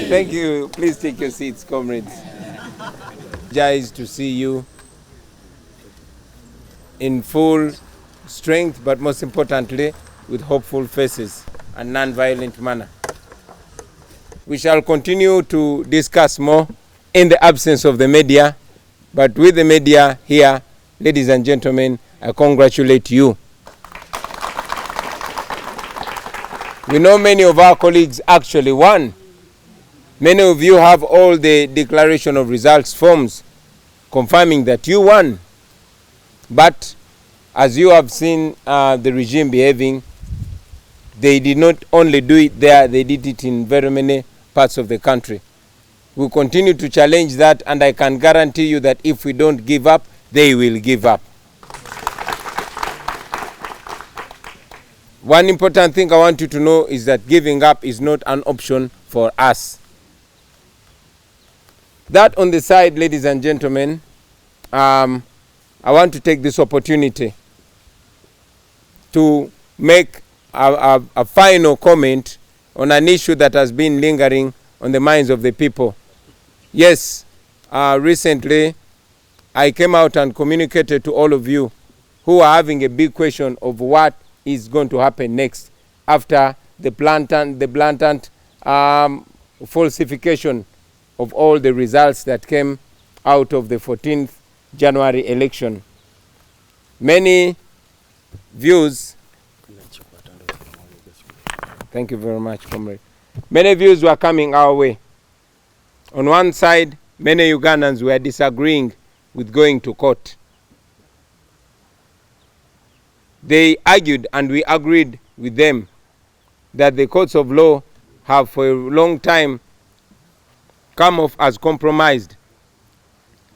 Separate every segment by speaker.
Speaker 1: Thank you. Please take your seats, comrades. Pleased to see you in full strength, but most importantly, with hopeful faces and non-violent manner. We shall continue to discuss more in the absence of the media, but with the media here, ladies and gentlemen, I congratulate you. We know many of our colleagues actually won. Many of you have all the declaration of results forms confirming that you won. But as you have seen the regime behaving, they did not only do it there, they did it in very many parts of the country. We'll continue to challenge that, and I can guarantee you that if we don't give up, they will give up. One important thing I want you to know is that giving up is not an option for us. That on the side, ladies and gentlemen, I want to take this opportunity to make a final comment on an issue that has been lingering on the minds of the people. Yes, recently I came out and communicated to all of you who are having a big question of what is going to happen next after the blatant falsification of all the results that came out of the 14th January election. Many views, thank you very much, comrade. Many views were coming our way. On one side, many Ugandans were disagreeing with going to court. They argued, and we agreed with them, that the courts of law have for a long time come off as compromised.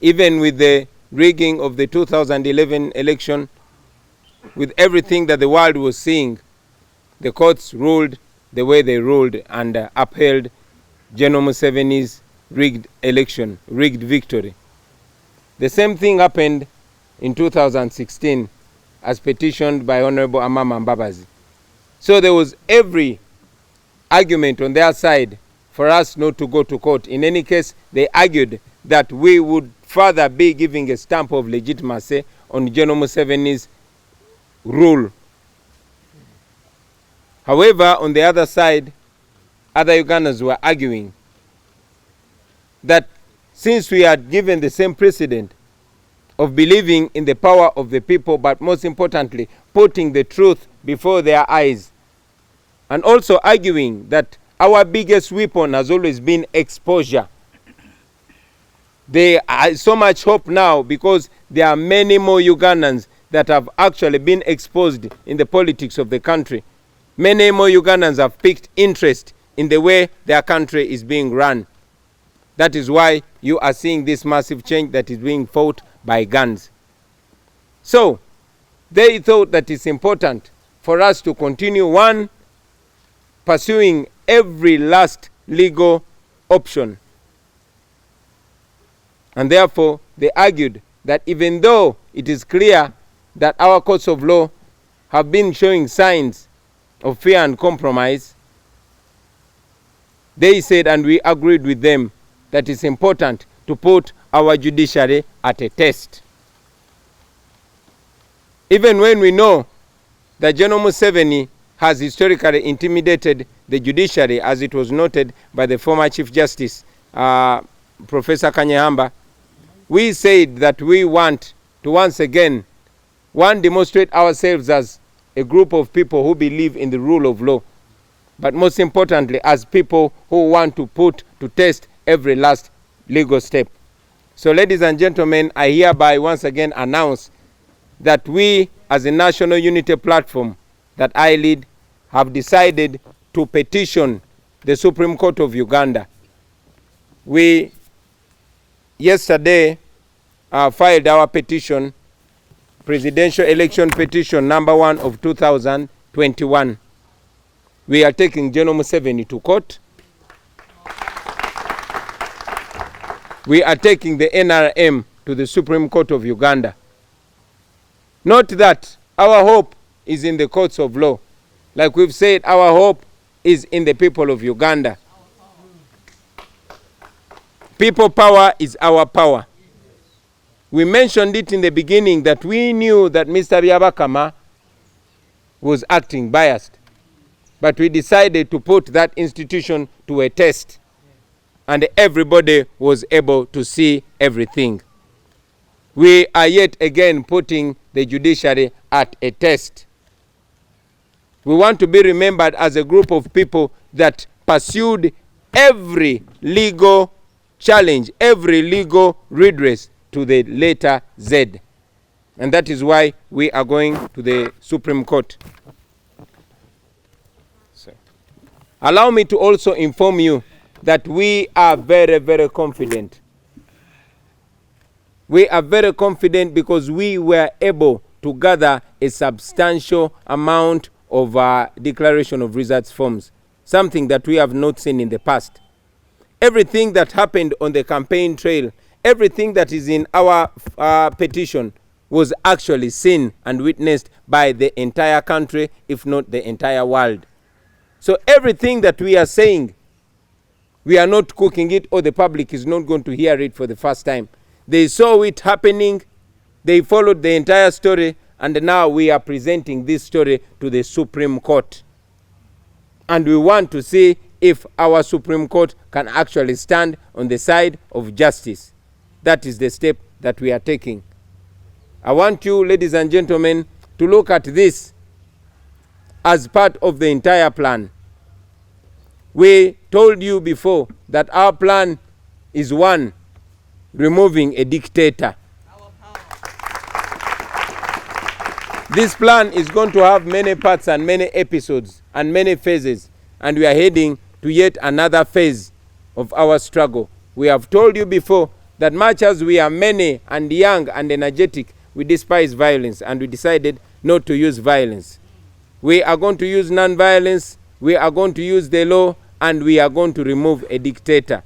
Speaker 1: Even with the rigging of the 2011 election, with everything that the world was seeing, the courts ruled the way they ruled and upheld General Museveni's rigged election, rigged victory. The same thing happened in 2016 as petitioned by Honorable Amama Mbabazi. So there was every argument on their side for us not to go to court. In any case, they argued that we would further be giving a stamp of legitimacy on General Museveni's rule. However, on the other side, other Ugandans were arguing that since we had given the same precedent of believing in the power of the people, but most importantly, putting the truth before their eyes, and also arguing that our biggest weapon has always been exposure. There is so much hope now because there are many more Ugandans that have actually been exposed in the politics of the country. Many more Ugandans have picked interest in the way their country is being run. That is why you are seeing this massive change that is being fought by guns. So they thought that it's important for us to continue, one, pursuing every last legal option. And therefore, they argued that even though it is clear that our courts of law have been showing signs of fear and compromise, they said, and we agreed with them, that it's important to put our judiciary at a test. Even when we know that General Museveni has historically intimidated the judiciary, as it was noted by the former Chief Justice, Professor Kanyehamba, we said that we want to once again, one, demonstrate ourselves as a group of people who believe in the rule of law, but most importantly, as people who want to put to test every last legal step. So, ladies and gentlemen, I hereby once again announce that we, as a National Unity Platform that I lead, have decided to petition the Supreme Court of Uganda. We yesterday filed our petition, Presidential Election Petition number 1 of 2021. We are taking General Museveni to court. We are taking the NRM to the Supreme Court of Uganda. Note that our hope is in the courts of law. Like we've said, our hope is in the people of Uganda. People power is our power. We mentioned it in the beginning that we knew that Mr. Byabakama was acting biased. But we decided to put that institution to a test. And everybody was able to see everything. We are yet again putting the judiciary at a test. We want to be remembered as a group of people that pursued every legal challenge, every legal redress to the letter Z. And that is why we are going to the Supreme Court. So, allow me to also inform you that we are very, very confident. We are very confident because we were able to gather a substantial amount of declaration of results forms, something that we have not seen in the past. Everything that happened on the campaign trail, everything that is in our petition was actually seen and witnessed by the entire country, if not the entire world. So everything that we are saying, we are not cooking it, or the public is not going to hear it for the first time. They saw it happening, they followed the entire story, and now we are presenting this story to the Supreme Court. And we want to see if our Supreme Court can actually stand on the side of justice. That is the step that we are taking. I want you, ladies and gentlemen, to look at this as part of the entire plan. We told you before that our plan is one, removing a dictator. This plan is going to have many parts and many episodes and many phases, and we are heading to yet another phase of our struggle. We have told you before that much as we are many and young and energetic, we despise violence, and we decided not to use violence. We are going to use non-violence, we are going to use the law, and we are going to remove a dictator.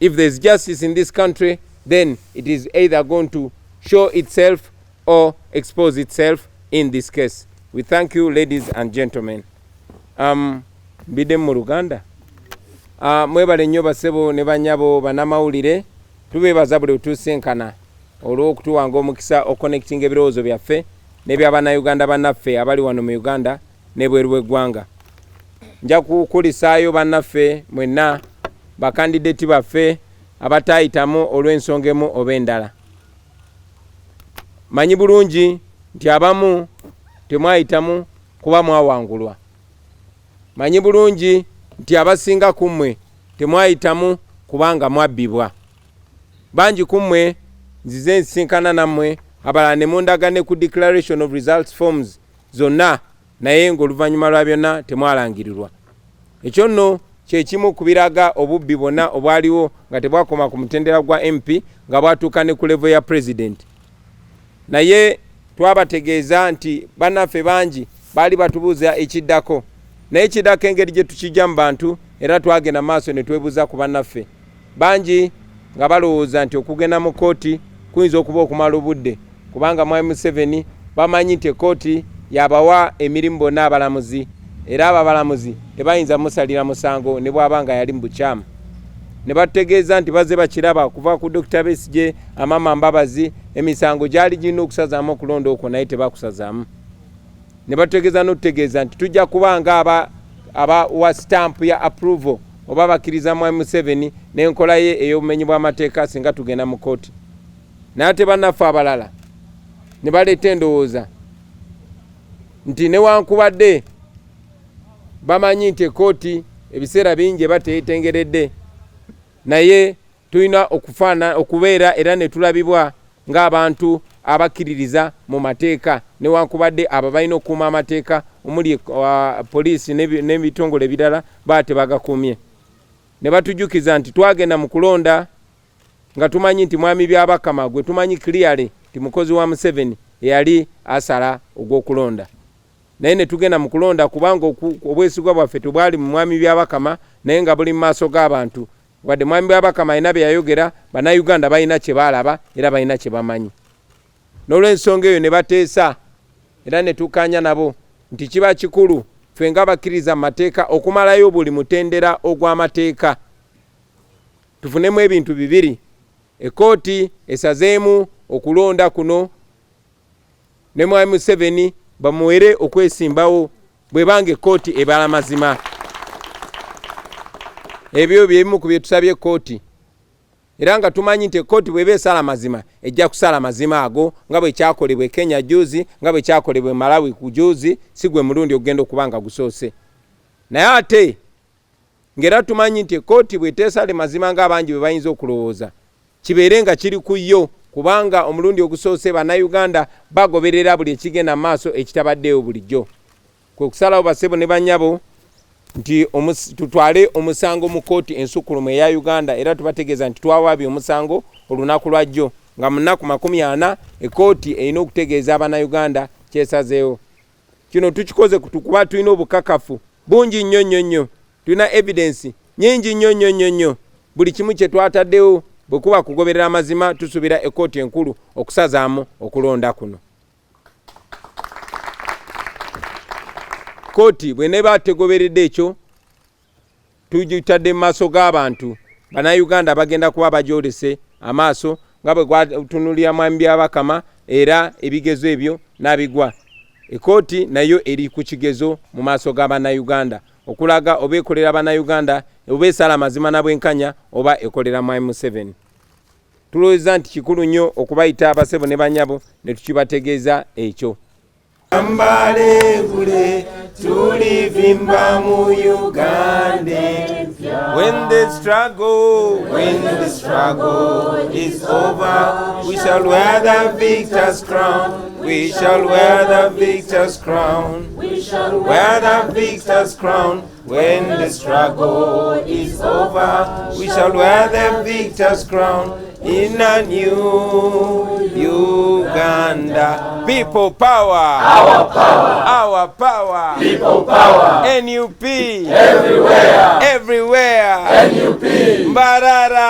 Speaker 1: If there's justice in this country, then it is either going to show itself or expose itself in this case. We thank you, ladies and gentlemen. Bide mu Luganda. Mwebale nnyo basebo ne banyabo banamawulire. Tubebaza buli tusenkana olw'okutuwanga omukisa oconnecting ebirowoozo byaffe n'eby'Abannayuganda bannaffe abali wano mu Uganda n'ebweru w'eggwanga. Nja kukulisaayo bannaffe mwenna bakandideti baffe abatayitamu olw'ensonga emu oba endala. Manyi bulungi nti abamu temwayitamu kuba mwawangulwa. Manyi bulungi nti abasinga kummwe temwayitamu kubanga mwabbibwa. Bangi kummwe nzize nsinkana nammwe abalala ne mundagane ku declaration of results forms zonna, naye ng'oluvannyuma lwa byonna temwalangirirwa. Ekyo nno kye kimu ku biraga obubbi bwonna obwaliwo nga tebwakoma ku mutendera gwa MP nga bwatuuka ne ku level ya president. Naye twabategeeza nti bannaffe bangi baali batubuuza ekiddako, naye ekiddako engeri gye tukijja mu bantu, era twagenda maaso ne twebuuza ku bannaffe bangi nga balowooza nti okugenda mu kooti kuyinza okuba okumala obudde, kubanga mwami Museveni bamanyi nti kooti yabawa emirimu bonna abalamuzi, era ababalamuzi tebayinza musalira musango ne bw'abanga yali mu bukyamu. Ne batutegeeza nti bazze bakiraba kuva ku Dr. Besigye, Amama Mbabazi, emisango gyali girina okusazaamu okulonda okwo naye tebakusazaamu. Ne batutegeeza n'otutegeeza nti tujja kubanga aba wa stamp ya approval oba bakkiriza mwami Museveni n'enkola ye ey'obumenyi bw'amateeka singa tugenda mu kooti. Naye ate bannaffe abalala ne baleeta endowooza nti newankubadde bamanyi nti ekooti ebiseera bingi eba teyetengeredde, naye tulina okubeera era ne tulabibwa ng'abantu abakkiririza mu mateeka, newankubadde abo balina okukuuma amateeka omuli poliisi n'ebitongole ebirala baba tebagakuumye. Ne batujjukiza nti twagenda mu kulonda nga tumanyi nti mwami Byabakama gwe tumanyi clearly nti mukozi wa Museveni eyali asala ogw'okulonda. Naye ne tugenda mu kulonda kubanga obwesigwa bwaffe tebwali mu mwami Byabakama, naye nga buli mu maaso g'abantu. Wadde mwami Byabakama alina bye yayogera, bannayuganda balina kye baalaba era balina kye bamanyi. N'olw'ensonga eyo ne bateesa era ne tukkaanya nabo nti kiba kikulu ffe nga bakkiriza mu mateeka okumalayo buli mutendera ogw'amateeka. tufunemu ebintu bibiri. Ekooti esazeemu okulonda kuno ne mwami Museveni bamuwere okwesimbawo bwe bange ekooti ebala mazima. Ebyo byebimu ku bye tusabye ekooti. Era nga tumanyi nti ekooti bw'eba esala mazima ejja kusala mazima ago nga bwe kyakolebwa Kenya juzi, nga bwe kyakolebwa Malawi ku juzi, si gwe mulundi ogenda okubanga gusoose. Naye ate ngera tumanyi nti ekooti bw'eteesale mazima ng'abangi bwe bayinza okulowooza, kibeere nga kiri ku yo, kubanga omulundi ogusoose bannayuganda bagoberera buli ekigenda mu maaso ekitabaddeyo bulijjo. Kwe kusalawo bassebo ne bannyabo nti tutwale omusango mu kooti ensukulumu eya Uganda, era tubategeeza nti twawaabye omusango olunaku lwajjo nga mu nnaku 40 ekooti erina okutegeeza abannayuganda kyesazeewo. Kino tukikoze kuba tulina obukakafu bungi nnyo, tulina evidence nyingi nnyo. Buli kimu kye twataddewo bwe kuba kugoberera amazima, tusuubira ekooti enkulu okusazaamu okulonda kuno. Kooti bwe neba tegoberedde ekyo, tugitadde mu maaso g'abantu. Bannayuganda bagenda kuba bagyolese amaaso nga bwe gwatunulira mwami Byabakama, era ebigezo ebyo n'abigwa. Ekooti nayo eri ku kigezo mu maaso g'abannayuganda okulaga oba ekolera bannayuganda oba esala mazima na bwenkanya oba ekolera mwami Museveni. Tulowooza nti kikulu nnyo okubayita abassebo ne bannyabo ne tukibategeeza ekyo. Ambalegule tulivimba mu Uganda. When the struggle is over, we shall wear the victor's crown. We shall wear the victor's crown. We shall wear the victor's crown. When the struggle is over, we shall wear the victor's crown. In a new Uganda. People power. Our power. Our power. People power. NUP. Everywhere. Everywhere. NUP. Mbarara.